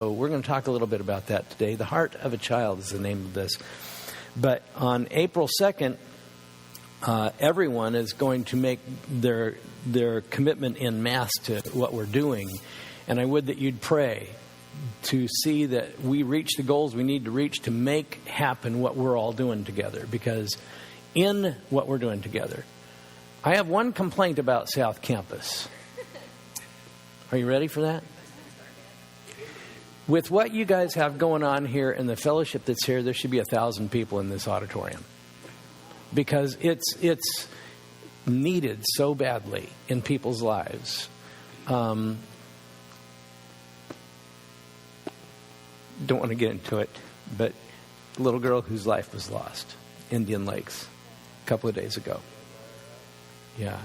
So we're going to talk a little bit about that today. The Heart of a Child is the name of this. But on April 2nd, everyone is going to make their commitment en masse to what we're doing. And I would that you'd pray to see that we reach the goals we need to reach to make happen what we're all doing together. Because in what we're doing together, I have one complaint about South Campus. Are you ready for that? With what you guys have going on here and the fellowship that's here, there should be 1,000 people in this auditorium. Because it's needed so badly in people's lives. Don't want to get into it, but a little girl whose life was lost, Indian Lakes, a couple of days ago. Yeah.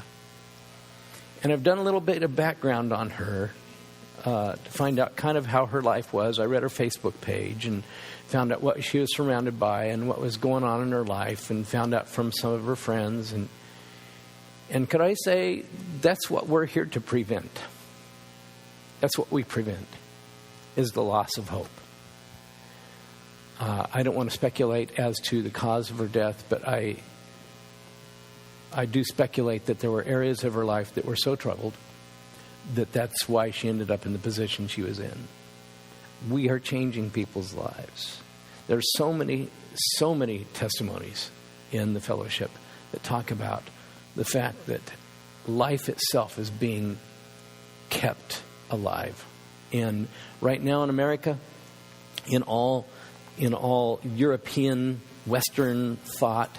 And I've done a little bit of background on her to find out kind of how her life was. I read her Facebook page and found out what she was surrounded by and what was going on in her life, and found out from some of her friends. And could I say, that's what we're here to prevent. That's what we prevent, is the loss of hope. I don't want to speculate as to the cause of her death, but I do speculate that there were areas of her life that were so troubled that that's why she ended up in the position she was in. We are changing people's lives. There's so many testimonies in the fellowship that talk about the fact that life itself is being kept alive. And right now in America, in all European, Western thought,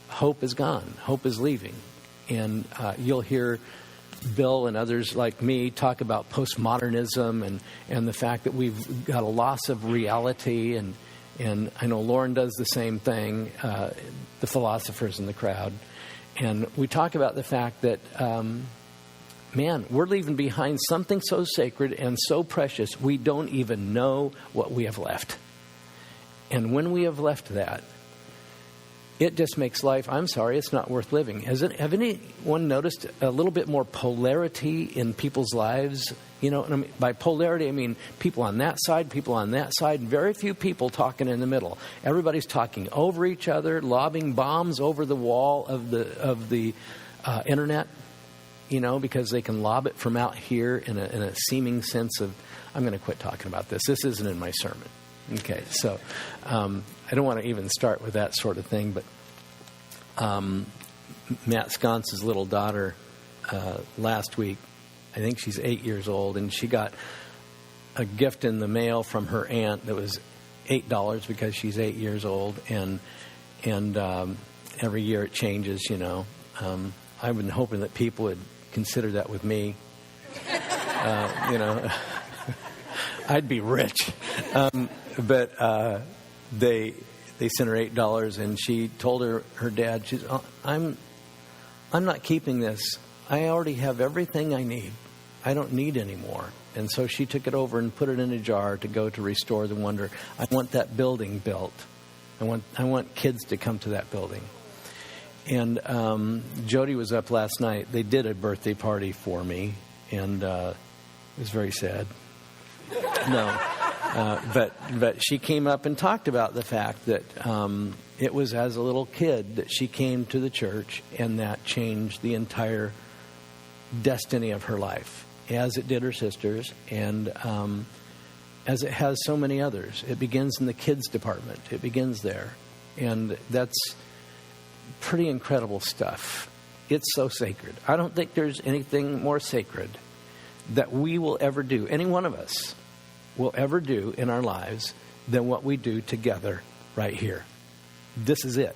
hope is gone. Hope is leaving. And you'll hear Bill and others like me talk about postmodernism and the fact that we've got a loss of reality. And I know Lauren does the same thing, the philosophers in the crowd. And we talk about the fact that, we're leaving behind something so sacred and so precious, we don't even know what we have left. And when we have left that, it just makes life, I'm sorry, it's not worth living. Have anyone noticed a little bit more polarity in people's lives? You know, and I mean, by polarity, I mean people on that side, people on that side, very few people talking in the middle. Everybody's talking over each other, lobbing bombs over the wall of the internet, you know, because they can lob it from out here in a seeming sense of, I'm going to quit talking about this. This isn't in my sermon. Okay, so I don't want to even start with that sort of thing, but Matt Sconce's little daughter last week, I think she's 8 years old, and she got a gift in the mail from her aunt that was $8 because she's 8 years old, and every year it changes, you know. I've been hoping that people would consider that with me. You know, I'd be rich. But they sent her $8, and she told her dad, I'm not keeping this. I already have everything I need. I don't need any more. And so she took it over and put it in a jar to go to Restore the Wonder. I want that building built. I want kids to come to that building. And Jody was up last night. They did a birthday party for me, and it was very sad. No. But she came up and talked about the fact that it was as a little kid that she came to the church, and that changed the entire destiny of her life, as it did her sisters, and as it has so many others. It begins in the kids department. It begins there. And that's pretty incredible stuff. It's so sacred. I don't think there's anything more sacred that we will ever do, any one of us will ever do in our lives, than what we do together right here. This is it.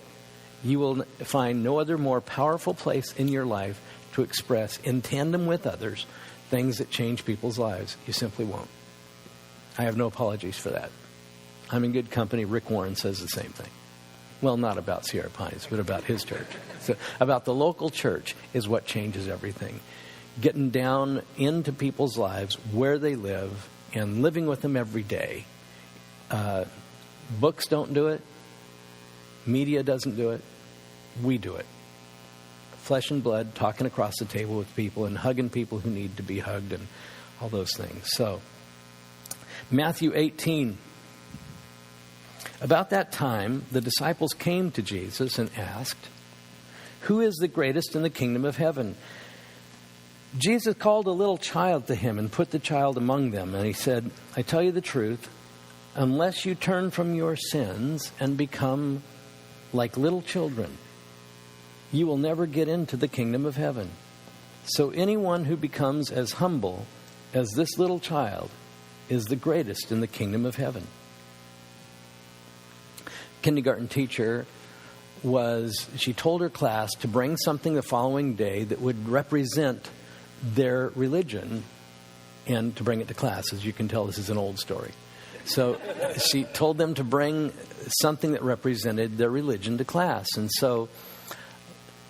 You will find no other more powerful place in your life to express, in tandem with others, things that change people's lives. You simply won't. I have no apologies for that. I'm in good company. Rick Warren says the same thing. Well, not about Sierra Pines, but about his church. So about the local church is what changes everything. Getting down into people's lives, where they live, and living with them every day. Books don't do it. Media doesn't do it. We do it. Flesh and blood, talking across the table with people and hugging people who need to be hugged and all those things. So Matthew 18. About that time, the disciples came to Jesus and asked, "Who is the greatest in the kingdom of heaven?" Jesus called a little child to him and put the child among them. And he said, "I tell you the truth, unless you turn from your sins and become like little children, you will never get into the kingdom of heaven. So anyone who becomes as humble as this little child is the greatest in the kingdom of heaven." Kindergarten teacher she told her class to bring something the following day that would represent their religion and to bring it to class. As you can tell, this is an old story. So she told them to bring something that represented their religion to class. And so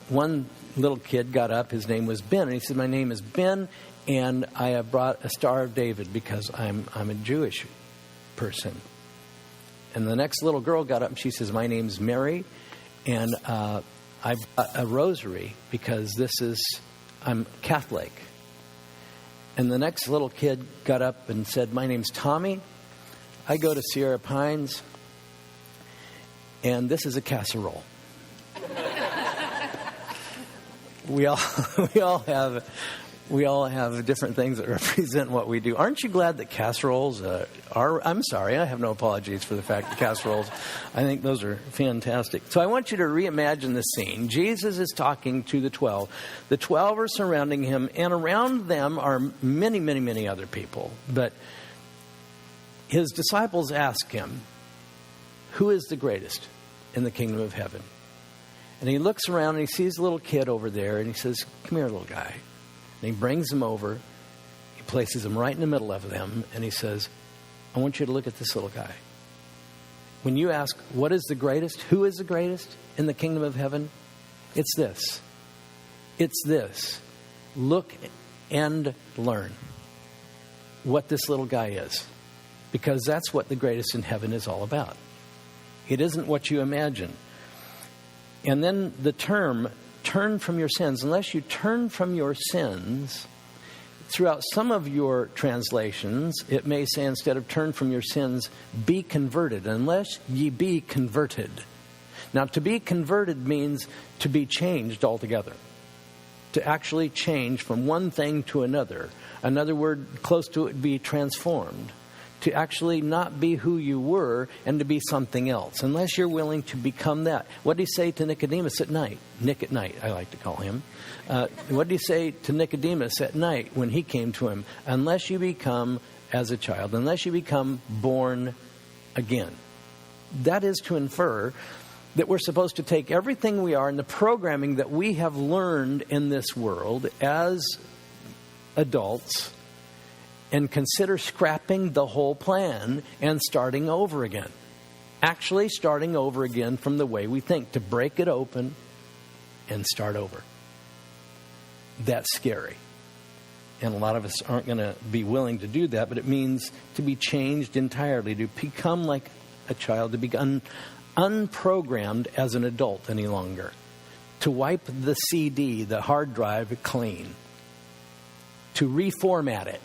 one little kid got up. His name was Ben. And he said, "My name is Ben, and I have brought a Star of David because I'm a Jewish person." And the next little girl got up and she says, "My name's Mary, and I've got a rosary because I'm Catholic." And the next little kid got up and said, "My name's Tommy. I go to Sierra Pines, and this is a casserole." We all have different things that represent what we do. Aren't you glad that casseroles I'm sorry, I have no apologies for the fact that casseroles, I think those are fantastic. So I want you to reimagine the scene. Jesus is talking to the 12. The 12 are surrounding him, and around them are many, many, many other people. But his disciples ask him, "Who is the greatest in the kingdom of heaven?" And he looks around and he sees a little kid over there, and he says, "Come here, little guy." And he brings him over, he places him right in the middle of them, and he says, "I want you to look at this little guy. When you ask, what is the greatest? Who is the greatest in the kingdom of heaven? It's this. It's this. Look and learn what this little guy is. Because that's what the greatest in heaven is all about. It isn't what you imagine." And then the term, "turn from your sins." Unless you turn from your sins, throughout some of your translations, it may say instead of "turn from your sins," "be converted." Unless ye be converted. Now, to be converted means to be changed altogether. To actually change from one thing to another. Another word close to it would be transformed. To actually not be who you were and to be something else. Unless you're willing to become that. What did he say to Nicodemus at night? Nick at night, I like to call him. What did he say to Nicodemus at night when he came to him? Unless you become as a child. Unless you become born again. That is to infer that we're supposed to take everything we are and the programming that we have learned in this world as adults and consider scrapping the whole plan and starting over again. Actually starting over again from the way we think, to break it open and start over. That's scary. And a lot of us aren't going to be willing to do that, but it means to be changed entirely, to become like a child, to become unprogrammed as an adult any longer. To wipe the CD, the hard drive, clean. To reformat it.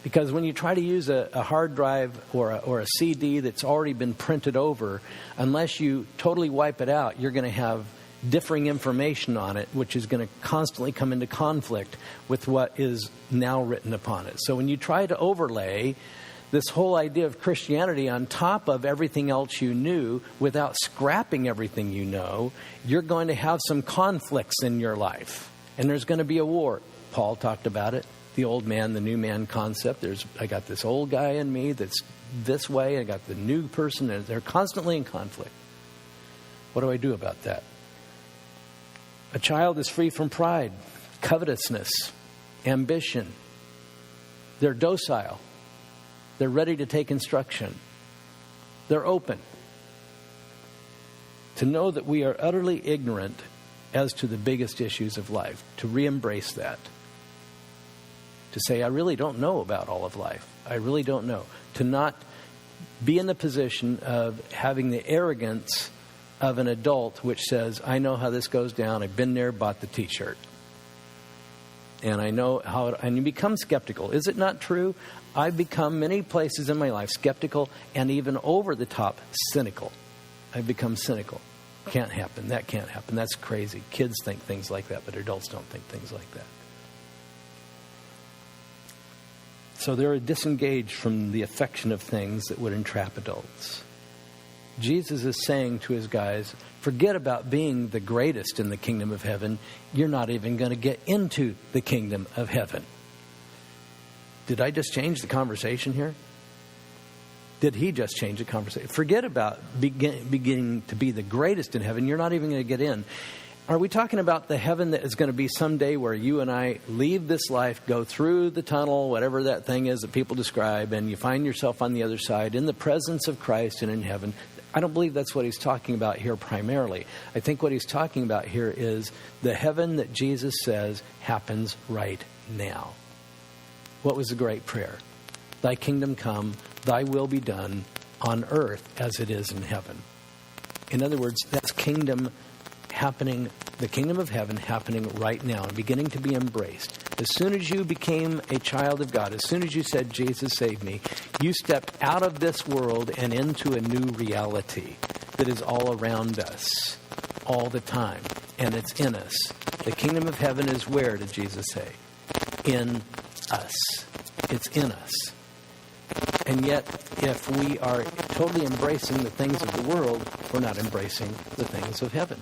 Because when you try to use a hard drive or a CD that's already been printed over, unless you totally wipe it out, you're going to have differing information on it, which is going to constantly come into conflict with what is now written upon it. So when you try to overlay this whole idea of Christianity on top of everything else you knew without scrapping everything you know, you're going to have some conflicts in your life. And there's going to be a war. Paul talked about it. The old man, the new man concept. I got this old guy in me that's this way. I got the new person, and they're constantly in conflict. What do I do about that? A child is free from pride, covetousness, ambition. They're docile. They're ready to take instruction. They're open. To know that we are utterly ignorant as to the biggest issues of life. To re-embrace that. To say, I really don't know about all of life. I really don't know. To not be in the position of having the arrogance of an adult which says, I know how this goes down. I've been there, bought the t-shirt. and I know how, and you become skeptical. Is it not true? I've become many places in my life skeptical and even over the top cynical. I've become cynical. Can't happen. That can't happen. That's crazy. Kids think things like that, but adults don't think things like that. So they're disengaged from the affection of things that would entrap adults. Jesus is saying to his guys, forget about being the greatest in the kingdom of heaven. You're not even going to get into the kingdom of heaven. Did I just change the conversation here? Did he just change the conversation? Forget about beginning to be the greatest in heaven. You're not even going to get in. Are we talking about the heaven that is going to be someday where you and I leave this life, go through the tunnel, whatever that thing is that people describe, and you find yourself on the other side in the presence of Christ and in heaven? I don't believe that's what he's talking about here primarily. I think what he's talking about here is the heaven that Jesus says happens right now. What was the great prayer? Thy kingdom come, thy will be done on earth as it is in heaven. In other words, that's kingdom happening, the kingdom of heaven happening right now and beginning to be embraced. As soon as you became a child of God, as soon as you said, Jesus, save me, you stepped out of this world and into a new reality that is all around us all the time, and it's in us. The kingdom of heaven is where, did Jesus say? In us. It's in us. And yet, if we are totally embracing the things of the world, we're not embracing the things of heaven.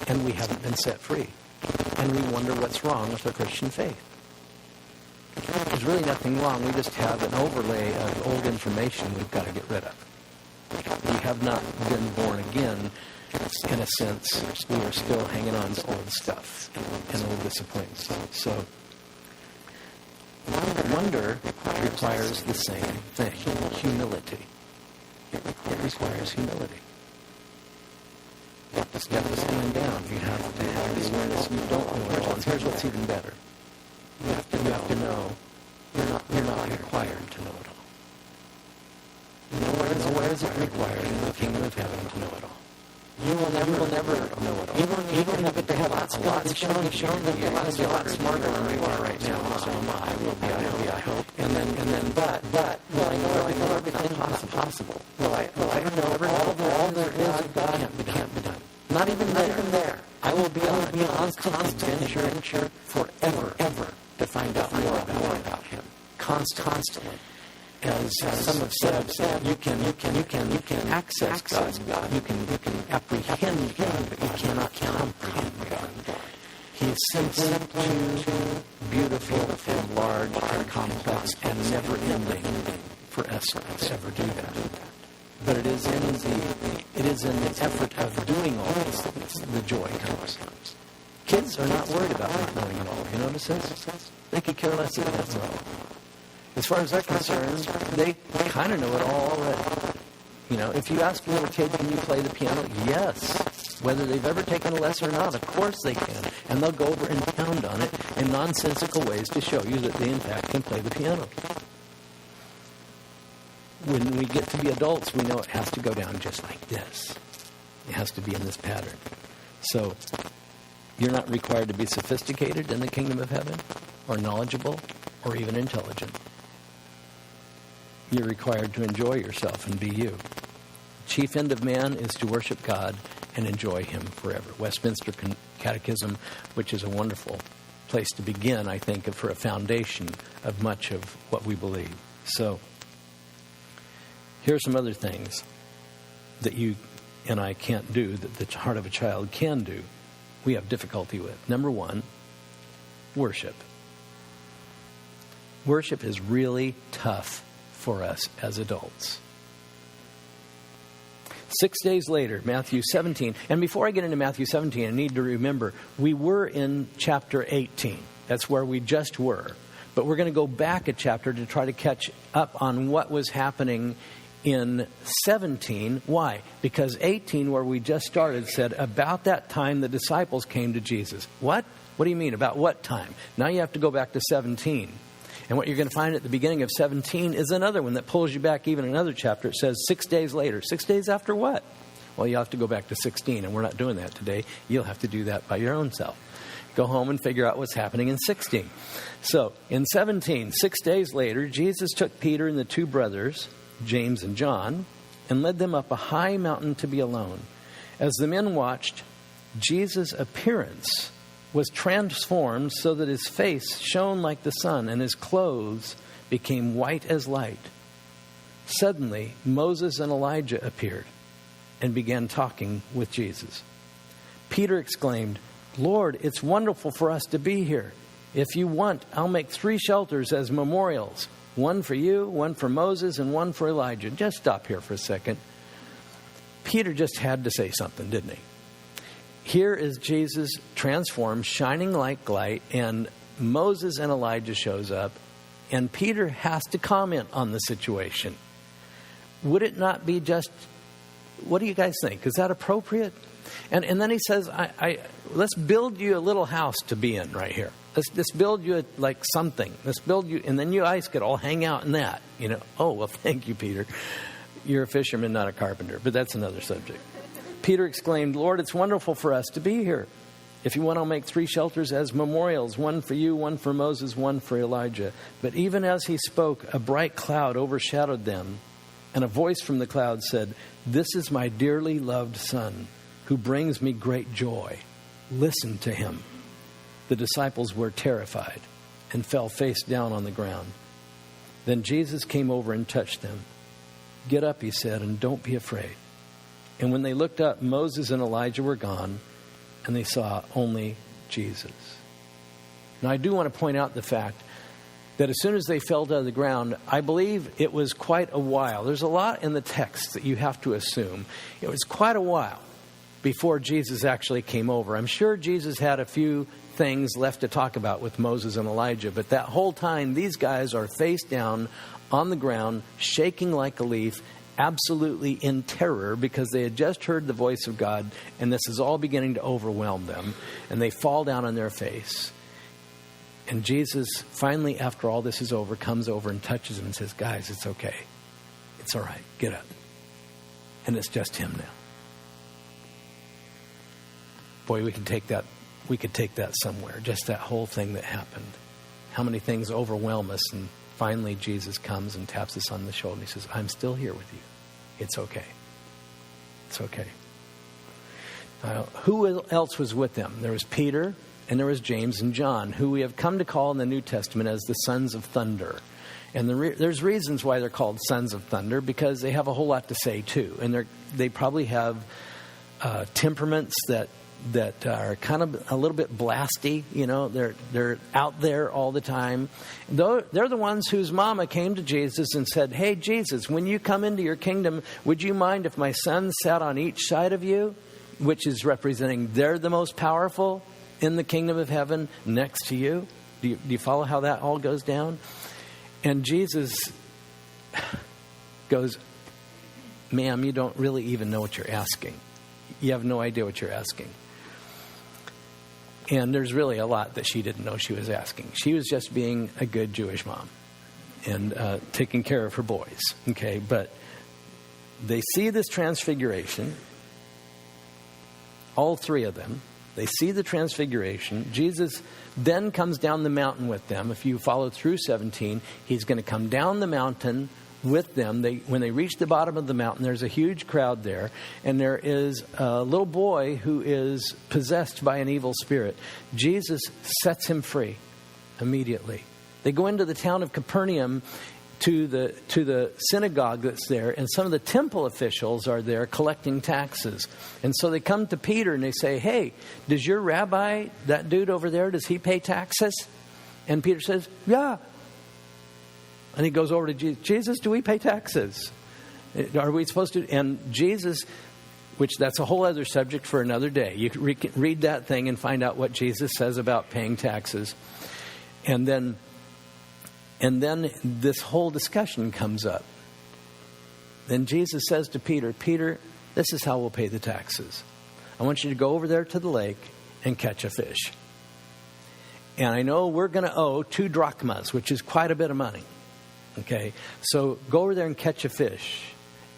And we haven't been set free. And we wonder what's wrong with our Christian faith. There's really nothing wrong. We just have an overlay of old information we've got to get rid of. We have not been born again. In a sense, we are still hanging on to old stuff and old disappointments. So, wonder requires the same thing, humility. It requires humility. You have to stand down. You have to have the awareness you don't know it all. And here's what's even better. You have to know you're not required to know it all. Nowhere is it required in the kingdom of heaven to know it all. You will never know it all. Even if they have lots of God's shown that you're going to be a lot smarter than you are right now. So I will be, I hope. And then, but, will I know everything possible? Will I know all there is of God can't be done. Not even there. I will be on a constant adventure forever to find out more about Him. Constantly. As some have said, you can access God. You can apprehend God, but you cannot comprehend God. He is simply too beautiful and large and complex and never-ending for us to ever do that. But it is in the effort of doing all these things the joy comes. Kids are not worried about not knowing it all. You notice this? They could care less if they don't know. As far as they're concerned, they kind of know it all already. You know, if you ask a little kid, can you play the piano? Yes. Whether they've ever taken a lesson or not, of course they can. And they'll go over and pound on it in nonsensical ways to show you that they, in fact, can play the piano. When we get to be adults, we know it has to go down just like this. It has to be in this pattern. So, you're not required to be sophisticated in the kingdom of heaven, or knowledgeable, or even intelligent. You're required to enjoy yourself and be you. The chief end of man is to worship God and enjoy Him forever. Westminster Catechism, which is a wonderful place to begin, I think, for a foundation of much of what we believe. So, here's some other things that you and I can't do, that the heart of a child can do, we have difficulty with. Number one, worship. Worship is really tough for us as adults. 6 days later, Matthew 17. And before I get into Matthew 17, I need to remember, we were in chapter 18. That's where we just were. But we're going to go back a chapter to try to catch up on what was happening in 17. Why? Because 18, where we just started, said, about that time the disciples came to Jesus. What? What do you mean? About what time? Now you have to go back to 17. And what you're going to find at the beginning of 17 is another one that pulls you back even another chapter. It says 6 days later. 6 days after what? Well, you'll have to go back to 16, and we're not doing that today. You'll have to do that by your own self. go home and figure out what's happening in 16. So in 17, 6 days later, Jesus took Peter and the two brothers, James and John, and led them up a high mountain to be alone. As the men watched, Jesus' appearance was transformed so that his face shone like the sun and his clothes became white as light. Suddenly, Moses and Elijah appeared and began talking with Jesus. Peter exclaimed, "Lord, it's wonderful for us to be here. If you want, I'll make 3 shelters as memorials. One for you, one for Moses, and one for Elijah." Just stop here for a second. Peter just had to say something, didn't he? Here is Jesus transformed, shining like light, and Moses and Elijah shows up, and Peter has to comment on the situation. Would it not be just, what do you guys think? Is that appropriate? And then he says, let's build you a little house to be in right here. Let's build you like something. Let's build you, and then you guys could all hang out in that. Oh, well, thank you, Peter. You're a fisherman, not a carpenter, but that's another subject. Peter exclaimed, "Lord, it's wonderful for us to be here. If you want, I'll make 3 shelters as memorials, one for you, one for Moses, one for Elijah." But even as he spoke, a bright cloud overshadowed them, and a voice from the cloud said, "This is my dearly loved son, who brings me great joy. Listen to him." The disciples were terrified and fell face down on the ground. Then Jesus came over and touched them. "Get up," he said, "and don't be afraid." And when they looked up, Moses and Elijah were gone, and they saw only Jesus. Now, I do want to point out the fact that as soon as they fell to the ground, I believe it was quite a while. There's a lot in the text that you have to assume. It was quite a while before Jesus actually came over. I'm sure Jesus had a few things left to talk about with Moses and Elijah, but that whole time, these guys are face down on the ground, shaking like a leaf, absolutely in terror because they had just heard the voice of God, and this is all beginning to overwhelm them, and they fall down on their face. And Jesus, finally, after all this is over, comes over and touches them and says, "Guys, it's okay. It's all right. Get up." And it's just him now. Boy, we could take that somewhere, just that whole thing that happened. How many things overwhelm us, and finally Jesus comes and taps us on the shoulder and he says, "I'm still here with you. It's okay. It's okay." Who else was with them? There was Peter, and there was James and John, who we have come to call in the New Testament as the sons of thunder. And there's reasons why they're called sons of thunder, because they have a whole lot to say too. And they probably have temperaments that are kind of a little bit blasty. They're out there all the time. They're the ones whose mama came to Jesus and said, "Hey, Jesus, when you come into your kingdom, would you mind if my son sat on each side of you?" Which is representing they're the most powerful in the kingdom of heaven next to you. Do you follow how that all goes down? And Jesus goes, "Ma'am, you don't really even know what you're asking. You have no idea what you're asking." And there's really a lot that she didn't know she was asking. She was just being a good Jewish mom and taking care of her boys. Okay, but they see this transfiguration. All 3 of them. They see the transfiguration. Jesus then comes down the mountain with them. If you follow through 17, he's going to come down the mountain with them. When they reach the bottom of the mountain, there's a huge crowd there, and there is a little boy who is possessed by an evil spirit. Jesus sets him free immediately. They go into the town of Capernaum to the synagogue that's there, and some of the temple officials are there collecting taxes. And so they come to Peter and they say, "Hey, does your rabbi, that dude over there, does he pay taxes?" And Peter says, "Yeah." And he goes over to Jesus. "Jesus, do we pay taxes? Are we supposed to?" And Jesus, which that's a whole other subject for another day. You can read that thing and find out what Jesus says about paying taxes. And then this whole discussion comes up. Then Jesus says to Peter, "Peter, this is how we'll pay the taxes. I want you to go over there to the lake and catch a fish. And I know we're going to owe 2 drachmas, which is quite a bit of money. Okay, so go over there and catch a fish,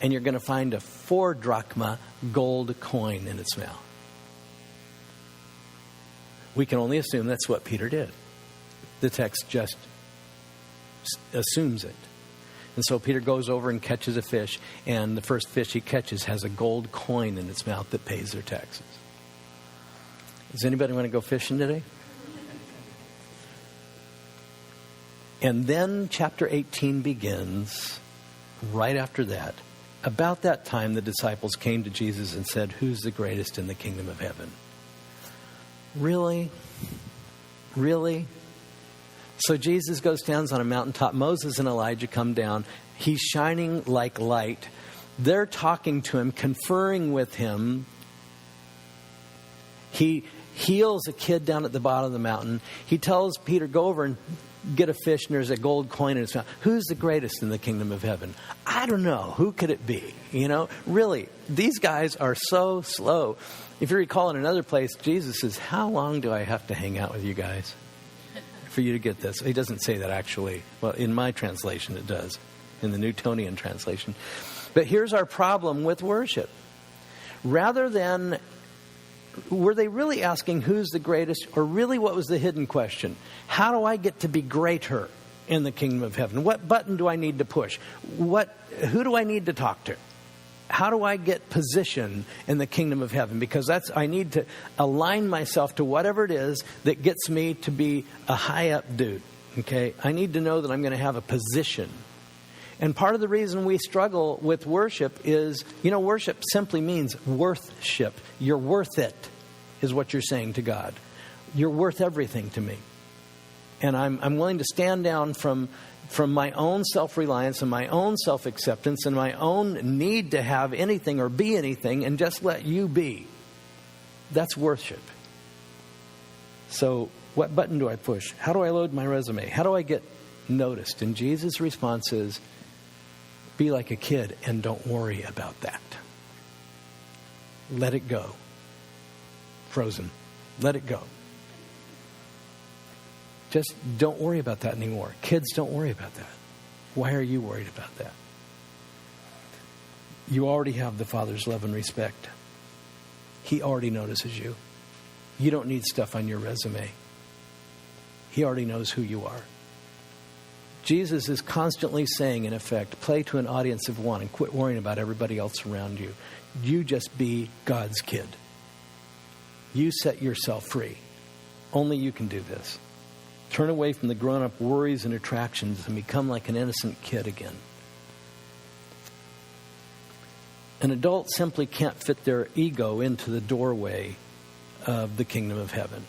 and you're going to find a 4 drachma gold coin in its mouth." We can only assume that's what Peter did. The text just assumes it. And so Peter goes over and catches a fish, and the first fish he catches has a gold coin in its mouth that pays their taxes. Does anybody want to go fishing today? And then chapter 18 begins right after that. About that time, the disciples came to Jesus and said, "Who's the greatest in the kingdom of heaven?" Really? Really? So Jesus goes down on a mountaintop. Moses and Elijah come down. He's shining like light. They're talking to him, conferring with him. He heals a kid down at the bottom of the mountain. He tells Peter, go over and get a fish, and there's a gold coin in his mouth. Who's the greatest in the kingdom of heaven? I don't know. Who could it be? Really, these guys are so slow. If you recall in another place, Jesus says, how long do I have to hang out with you guys for you to get this? He doesn't say that actually. Well, in my translation, it does. In the Newtonian translation. But here's our problem with worship. Rather than, were they really asking who's the greatest? Or really what was the hidden question? How do I get to be greater in the kingdom of heaven? What button do I need to push? Who do I need to talk to? How do I get position in the kingdom of heaven? Because I need to align myself to whatever it is that gets me to be a high up dude. Okay? I need to know that I'm going to have a position. And part of the reason we struggle with worship is, worship simply means worthship. You're worth it, is what you're saying to God. You're worth everything to me. And I'm willing to stand down from my own self-reliance and my own self-acceptance and my own need to have anything or be anything and just let you be. That's worship. So what button do I push? How do I load my resume? How do I get noticed? And Jesus' response is, be like a kid and don't worry about that. Let it go. Frozen. Let it go. Just don't worry about that anymore. Kids, don't worry about that. Why are you worried about that? You already have the Father's love and respect. He already notices you. You don't need stuff on your resume. He already knows who you are. Jesus is constantly saying, in effect, play to an audience of one and quit worrying about everybody else around you. You just be God's kid. You set yourself free. Only you can do this. Turn away from the grown-up worries and attractions and become like an innocent kid again. An adult simply can't fit their ego into the doorway of the kingdom of heaven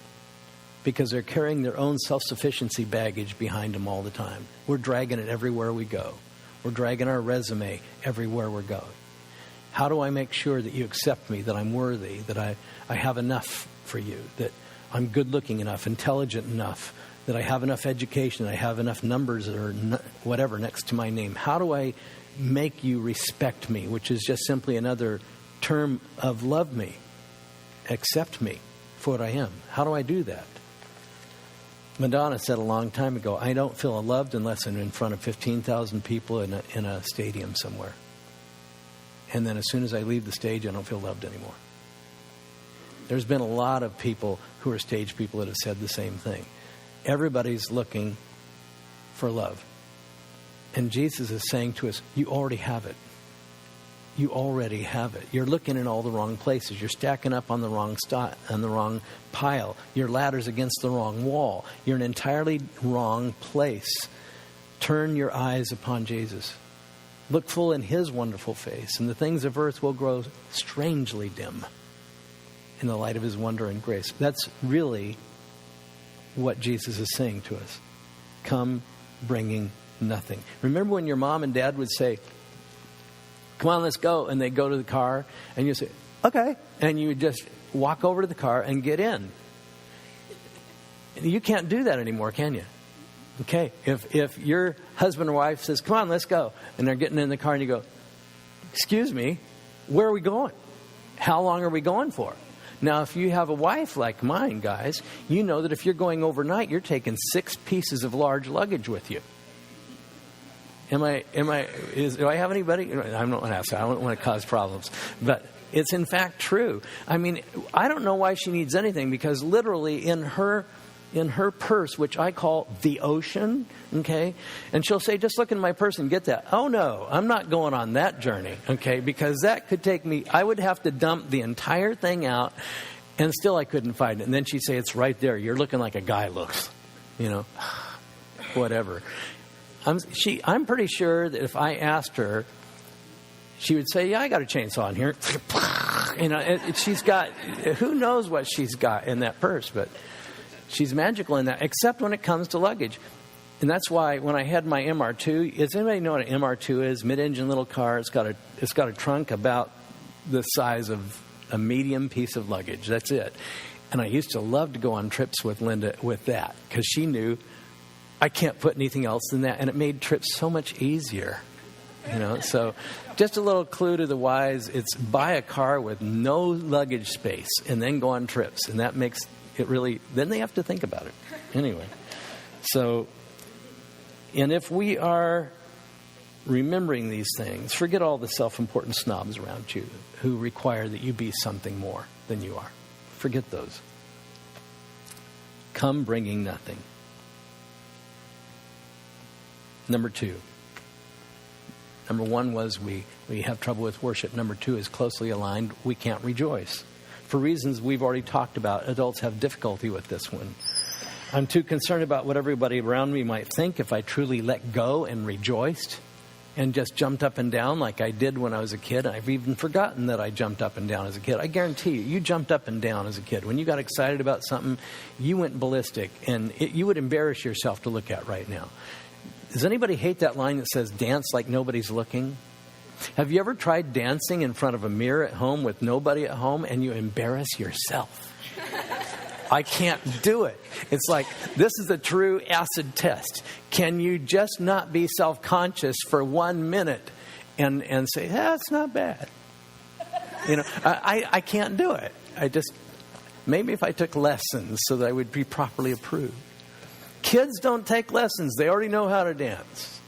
because they're carrying their own self-sufficiency baggage behind them all the time. We're dragging it everywhere we go. We're dragging our resume everywhere we're going. How do I make sure that you accept me, that I'm worthy, that I have enough for you, that I'm good-looking enough, intelligent enough, that I have enough education, I have enough numbers or whatever next to my name? How do I make you respect me, which is just simply another term of love me, accept me for what I am? How do I do that? Madonna said a long time ago, I don't feel loved unless I'm in front of 15,000 people in a stadium somewhere. And then as soon as I leave the stage, I don't feel loved anymore. There's been a lot of people who are stage people that have said the same thing. Everybody's looking for love. And Jesus is saying to us, you already have it. You already have it. You're looking in all the wrong places. You're stacking up on the wrong pile. Your ladder's against the wrong wall. You're in an entirely wrong place. Turn your eyes upon Jesus. Look full in his wonderful face, and the things of earth will grow strangely dim in the light of his wonder and grace. That's really what Jesus is saying to us. Come bringing nothing. Remember when your mom and dad would say, come on, let's go. And they'd go to the car and you say, okay. And you would just walk over to the car and get in. You can't do that anymore, can you? Okay. If your husband or wife says, come on, let's go. And they're getting in the car and you go, excuse me, where are we going? How long are we going for? Now, if you have a wife like mine, guys, you know that if you're going overnight, you're taking 6 pieces of large luggage with you. Do I have anybody? I don't want to cause problems. But It's in fact true. I mean, I don't know why she needs anything, because literally in her purse, which I call the ocean, okay? And she'll say, just look in my purse and get that. Oh, no, I'm not going on that journey, okay? Because that could take me, I would have to dump the entire thing out, and still I couldn't find it. And then she'd say, it's right there. You're looking like a guy looks, whatever. I'm pretty sure that if I asked her, she would say, yeah, I got a chainsaw in here. She's got, who knows what she's got in that purse, but she's magical in that, except when it comes to luggage. And that's why when I had my MR2, does anybody know what an MR2 is? Mid-engine little car. It's got a trunk about the size of a medium piece of luggage. That's it. And I used to love to go on trips with Linda with that, because she knew I can't put anything else than that. And it made trips so much easier. So just a little clue to the wise, it's buy a car with no luggage space and then go on trips. And that makes it really, then they have to think about it. Anyway, so, and if we are remembering these things, forget all the self-important snobs around you who require that you be something more than you are. Forget those. Come bringing nothing. Number 2. Number 1 was we have trouble with worship. Number 2 is closely aligned. We can't rejoice. For reasons we've already talked about, adults have difficulty with this one. I'm too concerned about what everybody around me might think if I truly let go and rejoiced and just jumped up and down like I did when I was a kid. I've even forgotten that I jumped up and down as a kid. I guarantee you jumped up and down as a kid. When you got excited about something, you went ballistic, and you would embarrass yourself to look at right now. Does anybody hate that line that says, dance like nobody's looking? Have you ever tried dancing in front of a mirror at home with nobody at home and you embarrass yourself? I can't do it. It's like, this is a true acid test. Can you just not be self-conscious for 1 minute and say, it's not bad? I can't do it. Maybe if I took lessons so that I would be properly approved. Kids don't take lessons. They already know how to dance.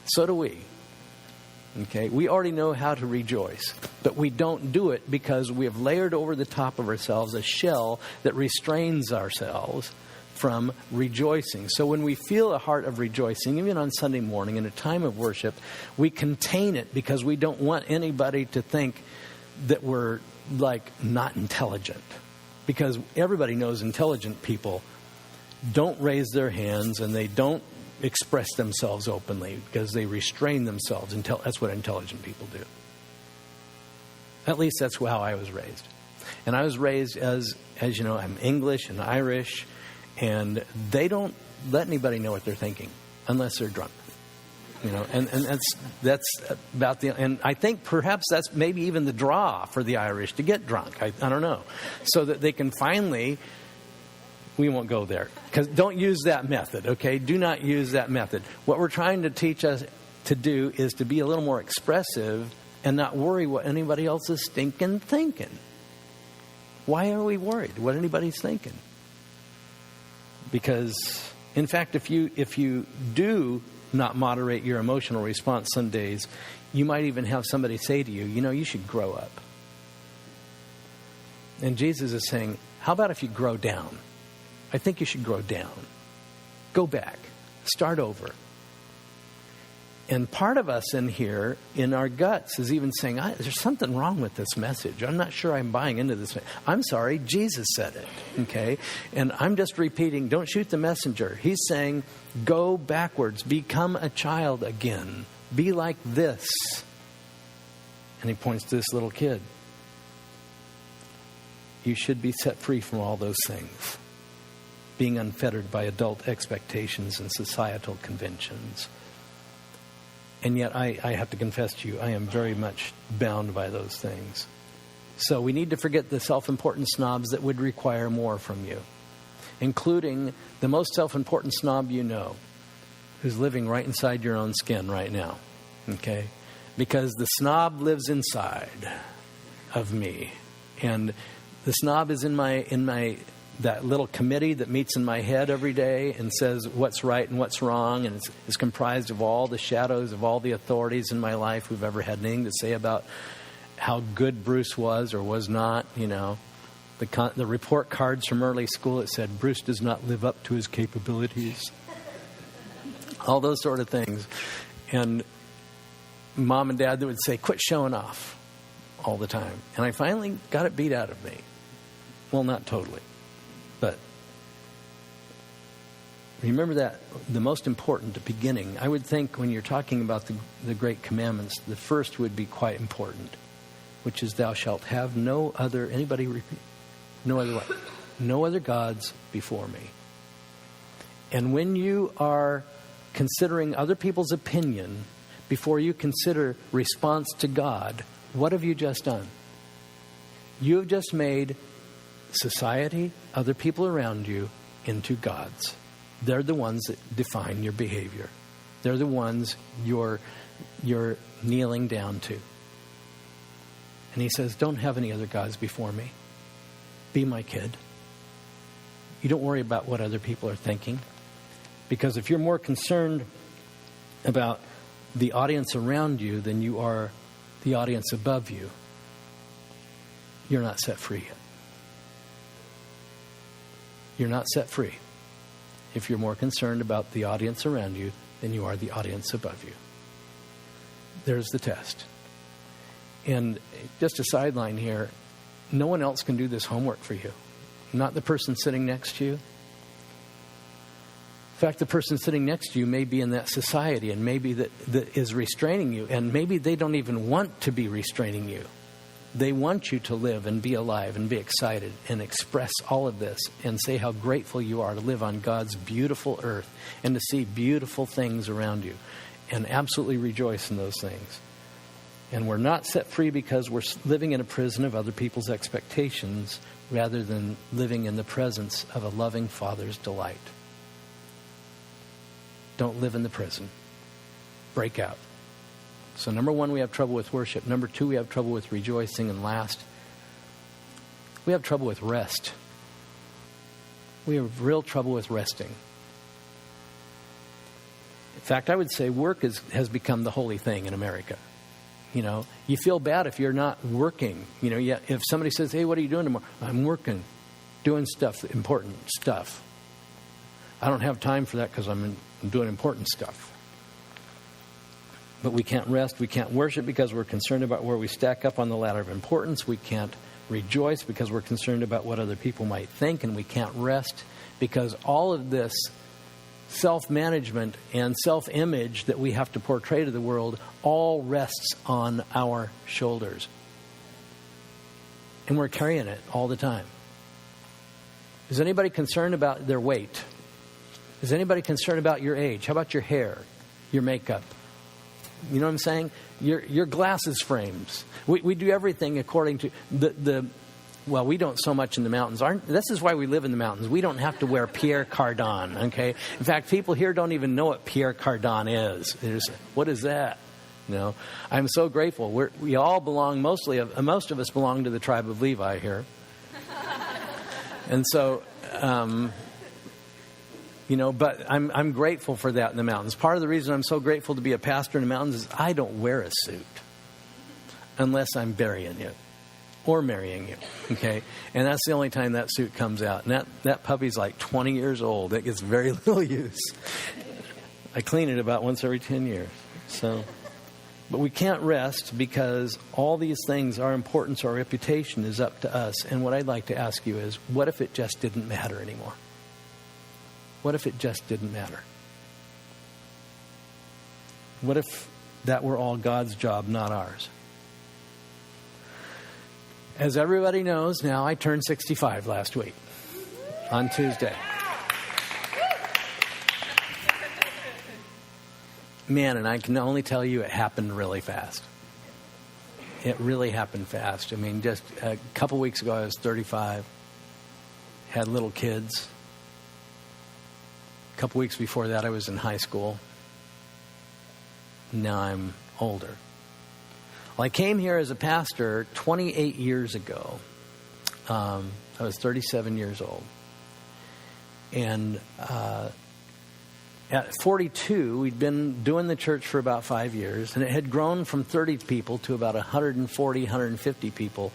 So do we. Okay, we already know how to rejoice, but we don't do it because we have layered over the top of ourselves a shell that restrains ourselves from rejoicing. So when we feel a heart of rejoicing, even on Sunday morning in a time of worship, we contain it because we don't want anybody to think that we're not intelligent. Because everybody knows intelligent people don't raise their hands and they don't express themselves openly because they restrain themselves. That's what intelligent people do. At least that's how I was raised. And I was raised as you know, I'm English and Irish, and they don't let anybody know what they're thinking unless they're drunk. And that's about and I think perhaps that's maybe even the draw for the Irish to get drunk. I don't know. So that they can finally. We won't go there, because don't use that method, okay? Do not use that method. What we're trying to teach us to do is to be a little more expressive and not worry what anybody else is thinking. Why are we worried what anybody's thinking? Because, in fact, if you do not moderate your emotional response some days, you might even have somebody say to you, you should grow up. And Jesus is saying, how about if you grow down? I think you should grow down. Go back. Start over. And part of us in here, in our guts, is even saying, there's something wrong with this message. I'm not sure I'm buying into this. I'm sorry, Jesus said it, okay? And I'm just repeating, don't shoot the messenger. He's saying, go backwards. Become a child again. Be like this. And he points to this little kid. You should be set free from all those things. Being unfettered by adult expectations and societal conventions. And yet I have to confess to you, I am very much bound by those things. So we need to forget the self-important snobs that would require more from you, including the most self-important snob you know, who's living right inside your own skin right now. Okay? Because the snob lives inside of me. And the snob is in my that little committee that meets in my head every day and says what's right and what's wrong, and it's comprised of all the shadows of all the authorities in my life who've ever had anything to say about how good Bruce was or was not, The report cards from early school, it said, Bruce does not live up to his capabilities. All those sort of things. And Mom and Dad, they would say, quit showing off all the time. And I finally got it beat out of me. Well, not totally. But remember that the most important, the beginning, I would think when you're talking about the Great Commandments, the first would be quite important, which is thou shalt have no other, anybody repeat? No other what? No other gods before me. And when you are considering other people's opinion before you consider response to God, what have you just done? You have just made society, other people around you, into gods. They're the ones that define your behavior. They're the ones you're kneeling down to. And he says, don't have any other gods before me. Be my kid. You don't worry about what other people are thinking. Because if you're more concerned about the audience around you than you are the audience above you, you're not set free yet. You're not set free if you're more concerned about the audience around you than you are the audience above you. There's the test. And just a sideline here, no one else can do this homework for you. Not the person sitting next to you. In fact, the person sitting next to you may be in that society and maybe that is restraining you, and maybe they don't even want to be restraining you. They want you to live and be alive and be excited and express all of this and say how grateful you are to live on God's beautiful earth and to see beautiful things around you and absolutely rejoice in those things. And we're not set free because we're living in a prison of other people's expectations rather than living in the presence of a loving Father's delight. Don't live in the prison. Break out. So number one, we have trouble with worship. Number two, we have trouble with rejoicing. And last, we have trouble with rest. We have real trouble with resting. In fact, I would say work has become the holy thing in America. You feel bad if you're not working. If somebody says, hey, what are you doing tomorrow? I'm working, doing stuff, important stuff. I don't have time for that because I'm doing important stuff. But we can't rest, we can't worship because we're concerned about where we stack up on the ladder of importance. We can't rejoice because we're concerned about what other people might think. And we can't rest because all of this self-management and self-image that we have to portray to the world all rests on our shoulders. And we're carrying it all the time. Is anybody concerned about their weight? Is anybody concerned about your age? How about your hair, your makeup? You know what I'm saying? Your glasses frames. We do everything according to well, we don't so much in the mountains. This is why we live in the mountains. We don't have to wear Pierre Cardin, okay? In fact, people here don't even know what Pierre Cardin is. What is that? I'm so grateful. We all belong, most of us belong to the tribe of Levi here. And so, but I'm grateful for that in the mountains. Part of the reason I'm so grateful to be a pastor in the mountains is I don't wear a suit unless I'm burying you or marrying you, okay? And that's the only time that suit comes out. And that puppy's like 20 years old. It gets very little use. I clean it about once every 10 years. But we can't rest because all these things, our importance, our reputation is up to us. And what I'd like to ask you is, what if it just didn't matter anymore? What if it just didn't matter? What if that were all God's job, not ours? As everybody knows now, I turned 65 last week on Tuesday. Man, and I can only tell you it happened really fast. It really happened fast. I mean, just a couple weeks ago, I was 35, had little kids. A couple weeks before that, I was in high school. Now I'm older. Well, I came here as a pastor 28 years ago. I was 37 years old. And at 42, we'd been doing the church for about 5 years, and it had grown from 30 people to about 140, 150 people.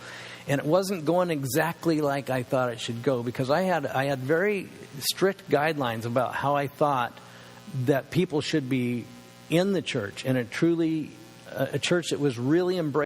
And it wasn't going exactly like I thought it should go, because I had very strict guidelines about how I thought that people should be in the church, and a church that was really embracing